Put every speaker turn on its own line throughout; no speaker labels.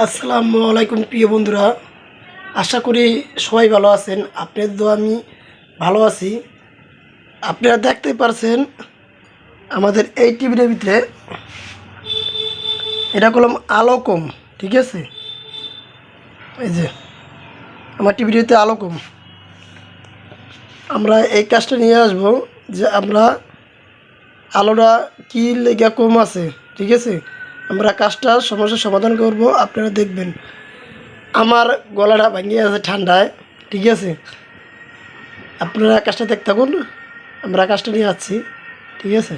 আসসালামু আলাইকুম প্রিয় বন্ধুরা, আশা করি সবাই ভালো আছেন। আপনাদের তো আমি ভালো আছি। আপনারা দেখতে পারছেন আমাদের এই টিভির ভিতরে এটা কলম আলো কম, ঠিক আছে। এই যে আমার টিভির ভিতরে আলো কম, আমরা এই কাজটা নিয়ে আসব যে আমরা আলোটা কী লেগে কম আছে, ঠিক আছে। আমরা কাজটা সমস্যার সমাধান করব, আপনারা দেখবেন। আমার গলাটা ভাঙিয়ে আছে ঠান্ডায়, ঠিক আছে। আপনারা কাজটা দেখতে থাকুন, আমরা কাজটা নিয়ে আসছি, ঠিক আছে।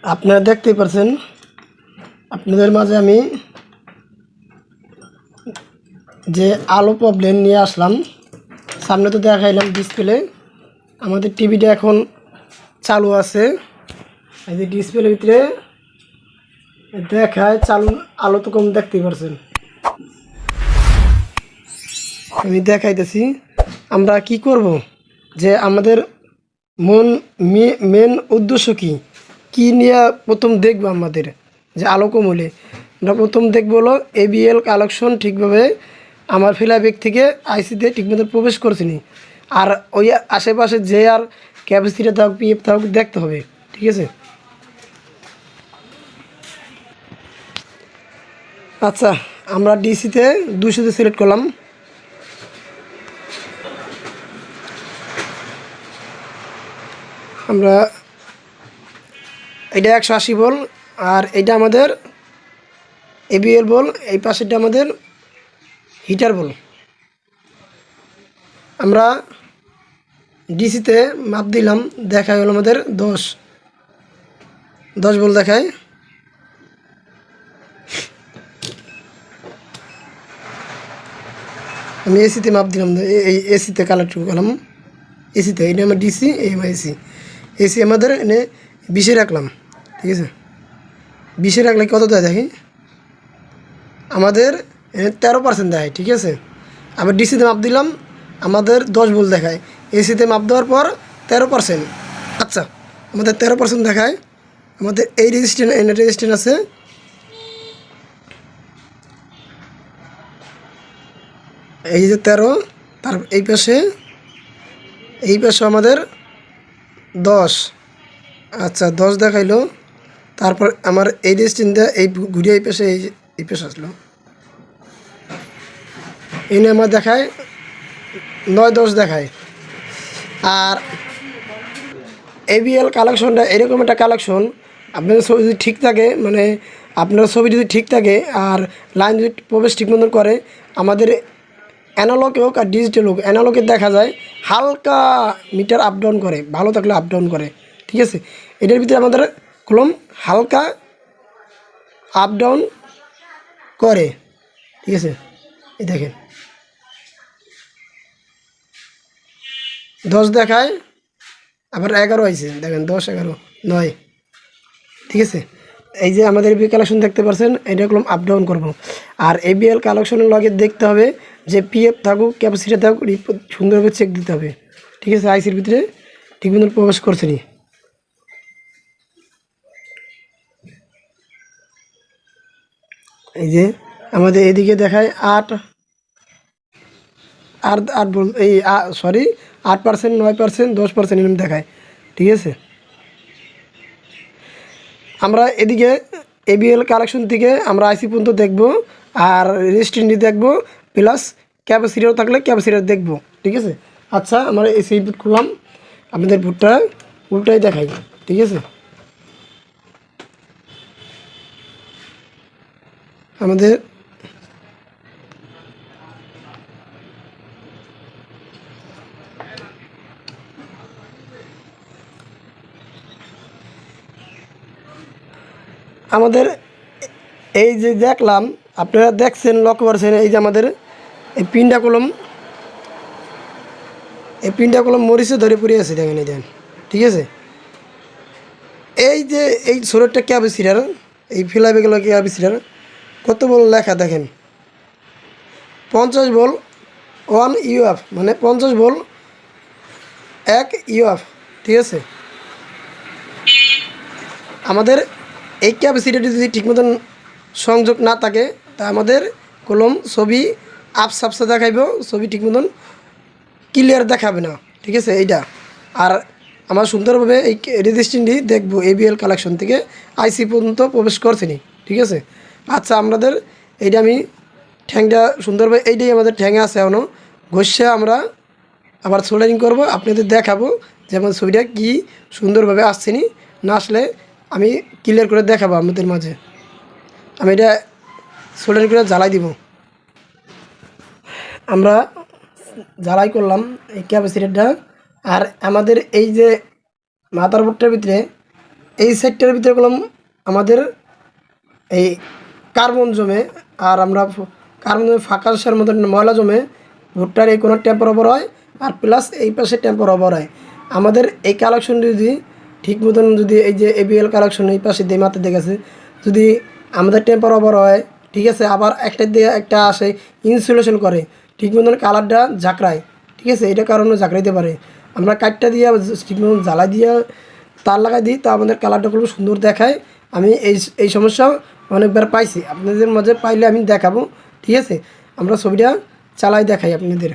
আপনারা দেখতেই পারছেন, আপনাদের মাঝে আমি যে আলো প্রবলেম নিয়ে আসলাম। সামনে তো দেখাইলাম ডিসপ্লে, আমাদের টিভিটা এখন চালু আছে। এই যে ডিসপ্লের ভিতরে দেখায় চালু, আলো তো কম দেখতেই পারছেন। আমি দেখাইতেছি আমরা কি করব, যে আমাদের মেন উদ্দেশ্য কি নিয়ে প্রথম দেখব। আমাদের যে আলো কম হলে আমরা প্রথম দেখবো হলো এবিএল কালেকশন ঠিকভাবে আমার ফ্লাইব্যাক থেকে আইসিতে ঠিকমতো প্রবেশ করছিনি, আর ওই আশেপাশে যে আর ক্যাপাসিটি থাকুক পিএফ থাকুক দেখতে হবে, ঠিক আছে। আচ্ছা, আমরা ডিসিতে 200তে সিলেক্ট করলাম। আমরা এটা 180 বল, আর এটা আমাদের এবিএল বল, এই পাশেরটা আমাদের হিটার বল। আমরা ডিসিতে মাপ দিলাম, দেখা গেল আমাদের 10 বল দেখায়। আমি এসিতে মাপ দিলাম, এই এসিতে কালেক্ট করলাম। এসিতে এটা আমার ডিসি, এই আমার এসি। এসি আমাদের এনে 20-এ রাখলাম, ঠিক আছে। 20-এ রাখলে কত দেয় দেখি, আমাদের 13% দেয়, ঠিক আছে। আবার ডিসিতে মাপ দিলাম, আমাদের 10 ভোল্ট দেখায়। এসিতে মাপ দেওয়ার পর 13%। আচ্ছা, আমাদের 13% দেখায়। আমাদের এই রেজিস্ট্যান্স আছে, এই যে 13, তার এই পাশে আমাদের 10। আচ্ছা, 10 দেখাইলো। তারপর আমার এই রেজিস্ট্যান্সটা এই ঘুরিয়ে এই পাশে আসলো, এনে আমার দেখায় 9-10 দেখায়। আর এবিএল কালেকশনটা এরকম একটা কালেকশন, আপনার ছবি যদি ঠিক থাকে, মানে আপনার ছবি যদি ঠিক থাকে আর লাইন যদি প্রবেশ ঠিক মতন করে, আমাদের অ্যানালগ হোক আর ডিজিটাল হোক, অ্যানালগে দেখা যায় হালকা মিটার আপ ডাউন করে, ভালো থাকলে আপ ডাউন করে, ঠিক আছে। এটার ভিতরে আমাদের কলম হালকা আপ ডাউন করে, ঠিক আছে। এই দেখেন 10 দেখায়, আবার 11 হয়েছে, দেখেন 10, 11, 9, ঠিক আছে। এই যে আমাদের এবিএল কালেকশন দেখতে পাচ্ছেন, এটা কলম আপ ডাউন করবো। আর এবিএল কালেকশনের লগে দেখতে হবে যে পিএফ থাকুক ক্যাপাসিটি থাকুক সুন্দরভাবে চেক দিতে হবে, ঠিক আছে। আইসির ভিতরে ঠিক মতো প্রবেশ করছে নি। এই যে আমাদের এদিকে দেখায় 8 আর 8 বল, এই 8%, 9%, 10% এরকম দেখায়, ঠিক আছে। আমরা এদিকে এবিএল কালেকশন থেকে আমরা আইসি পর্যন্ত দেখব, আর রেজিস্ট্যান্স দেখব, প্লাস ক্যাপাসিটার থাকলে ক্যাপাসিটার দেখব, ঠিক আছে। আচ্ছা, আমরা এসি বুট খুললাম, আপনাদের বুটটা উল্টাই দেখাই, ঠিক আছে। আমাদের আমাদের এই যে দেখলাম, আপনারা দেখছেন, লক্ষ্য করছেন, এই যে আমাদের এই পিনটা কলম মরিচে ধরে পড়ে আছে, দেখেন এই দেন, ঠিক আছে। এই যে এই ছোটটা ক্যাপাসিটার, এই ফ্লাইব্যাক ক্যাপাসিটার কত বল লেখা দেখেন, 50 ভোল্ট 1 ইউএফ, মানে 50 ভোল্ট 1 ইউএফ, ঠিক আছে। আমাদের এই ক্যাপাসিটারটি যদি ঠিক মতন সংযোগ না থাকে তা আমাদের কলম ছবি আপসা আপসা দেখাইব, ছবি ঠিক মতন ক্লিয়ার দেখাবে না, ঠিক আছে এইটা। আর আমরা সুন্দরভাবে এই রেজিস্ট্রেশনটি দেখবো এবিএল কালেকশন থেকে আইসি পর্যন্ত প্রবেশ করছে নি, ঠিক আছে। আচ্ছা আমাদের এইটা আমি ঠ্যাংটা সুন্দরভাবে এইটাই আমাদের ঠ্যাঙে আছে এখনও, ঘষে আমরা আবার সোল্ডারিং করব, আপনাদের দেখাবো যেমন ছবিটা কি সুন্দরভাবে আসছে নি, না আসলে আমি ক্লিয়ার করে দেখাবো আমাদের মাঝে। আমি এটা সোল্ডারিং করে জ্বালাই দিব। আমরা জ্বালাই করলাম এই ক্যাপাসিটারটা। আর আমাদের এই যে মাদারবোর্ডটার ভিতরে এই সেটটার ভিতরে করলাম আমাদের এই কার্বন জমে, আর আমরা কার্বন জমে ফাঁকাশের মধ্যে ময়লা জমে ভুট্টার এই কোনো টেম্পার ওভার হয়, আর প্লাস এই পাশে টেম্পার ওভার হয়। আমাদের এই কালেকশন যদি ঠিক মতন যদি এই যে এবিএল কালেকশন এই পাশে দিয়ে মাথায় দেখেছে যদি আমাদের টেম্পার ওভার হয়, ঠিক আছে, আবার একটা দিয়ে একটা আসে ইনসুলেশন করে ঠিক মতন কালারটা ঝাঁকড়ায়, ঠিক আছে, এটা কারণে ঝাঁকড়াইতে পারে। আমরা কাঠটা দিয়ে ঠিক মতন জ্বালাই দিয়ে তার লাগাই দিই তা আমাদের কালারটা খুব সুন্দর দেখায়। আমি এই সমস্যা অনেকবার পাইছি, আপনাদের মাঝে পাইলে আমি দেখাবো, ঠিক আছে। আমরা ছবিটা চালাই দেখাই আপনাদের।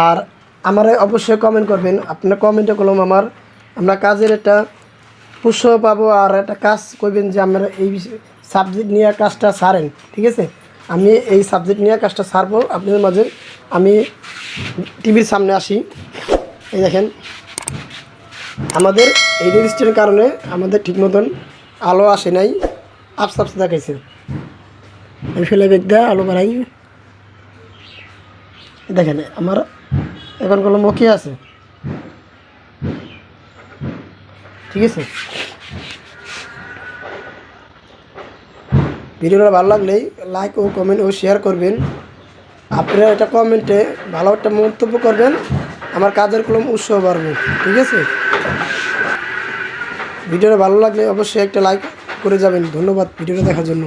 আর আমার অবশ্যই কমেন্ট করবেন, আপনার কমেন্টে করলাম আমরা কাজের একটা উৎসাহ পাবো, আর একটা কাজ করবেন যে আমরা এই সাবজেক্ট নিয়ে কাজটা সারেন, ঠিক আছে। আমি এই সাবজেক্ট নিয়ে কাজটা সারবো আপনাদের মাঝে। আমি টিভির সামনে আসি, এই দেখেন আমাদের এই রেজিস্ট্রেশনের কারণে আমাদের ঠিক মতন আলো আসে নাই, আপস দেখাইছে। আমি ফেলে বেগ দেয় আলো বাড়াই, দেখেন আমার এখন কলম ওকে আছে, ঠিক আছে। ভিডিওটা ভালো লাগলেই লাইক ও কমেন্ট ও শেয়ার করবেন। আপনারা এটা কমেন্টে ভালো একটা মন্তব্য করবেন, আমার কাজের কলম উৎসাহ বাড়বে, ঠিক আছে। ভিডিওটা ভালো লাগলে অবশ্যই একটা লাইক করে যাবেন। ধন্যবাদ ভিডিওটা দেখার জন্য।